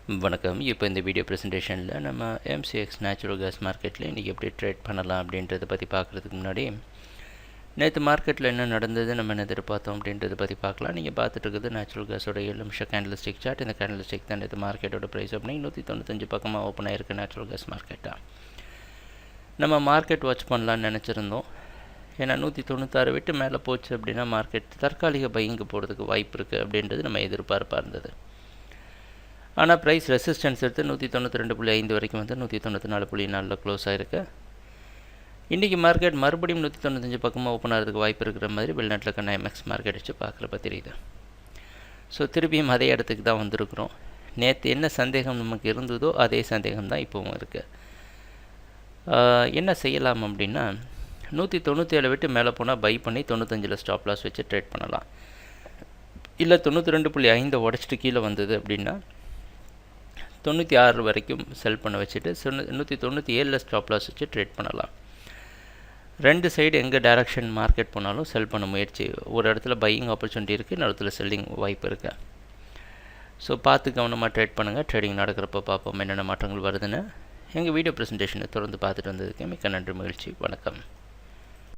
வணக்கம். இப்போ இந்த வீடியோ ப்ரெசன்டேஷனில் நம்ம எம்சிஎக்ஸ் நேச்சுரல் கேஸ் மார்க்கெட்டில் இன்றைக்கி எப்படி ட்ரேட் பண்ணலாம் அப்படின்றத பற்றி பார்க்குறதுக்கு முன்னாடி நேற்று மார்க்கெட்டில் என்ன நடந்தது, நம்ம என்ன எதிர்பார்த்தோம் அப்படின்றத பற்றி பார்க்கலாம். நீங்கள் பார்த்துட்டு இருக்குது நேச்சுரல் கேஸோட 7 நிமிஷம் கேண்டில் ஸ்டிக் சார்ட். இந்த கேண்டில் ஸ்டிக் தான் நேற்று மார்க்கெட்டோட ப்ரைஸ் ஓப்பனிங் 195 பக்கமாக ஓப்பன் ஆகிருக்கு நேச்சுரல் கேஸ் மார்க்கெட்டாக. நம்ம மார்க்கெட் வாட்ச் பண்ணலான்னு நினச்சிருந்தோம். ஏன்னா 196 விட்டு மேலே போச்சு அப்படின்னா மார்க்கெட் தற்காலிக பையிங்கு போகிறதுக்கு வாய்ப்பு இருக்குது அப்படின்றது நம்ம எதிர்பார்ப்பாக இருந்தது. ஆனால் ப்ரைஸ் ரெசிஸ்டன்ஸ் எடுத்து 192.5 வரைக்கும் வந்து 194.4 க்ளோஸ் ஆகிருக்கு. இன்றைக்கி மார்க்கெட் மறுபடியும் 195 பக்கமாக ஓப்பன் ஆகிறதுக்கு வாய்ப்பு இருக்கிற மாதிரி வெளிநாட்டில் இருக்க எம்எக்ஸ் மார்க்கெட் வச்சு பார்க்குறப்ப தெரியுது. ஸோ திருப்பியும் அதே இடத்துக்கு தான் வந்திருக்கிறோம். நேற்று என்ன சந்தேகம் நமக்கு இருந்ததோ அதே சந்தேகம் தான் இப்போவும் இருக்குது. என்ன செய்யலாம் அப்படின்னா 197 விட்டு மேலே போனால் பை பண்ணி 95 ஸ்டாப் லாஸ் வச்சு ட்ரேட் பண்ணலாம். இல்லை 92.5 உடச்சிட்டு கீழே வந்தது அப்படின்னா 96 வரைக்கும் செல் பண்ண வச்சுட்டு 197 ஸ்டாப் லாஸ் வச்சு ட்ரேட் பண்ணலாம். ரெண்டு சைடு எங்கே டைரக்ஷன் மார்க்கெட் போனாலும் செல் பண்ண முயற்சி. ஒரு இடத்துல பையிங் ஆப்பர்ச்சுனிட்டி இருக்குது, இன்னொரு இடத்துல செல்லிங் வாய்ப்பு இருக்குது. ஸோ பார்த்து கவனமாக ட்ரேட் பண்ணுங்கள். ட்ரேடிங் நடக்கிறப்ப பார்ப்போம் என்னென்ன மாற்றங்கள் வருதுன்னு. எங்கள் வீடியோ ப்ரெசன்டேஷனை தொடர்ந்து பார்த்துட்டு வந்ததுக்கு மிக்க நன்றி, மகிழ்ச்சி, வணக்கம்.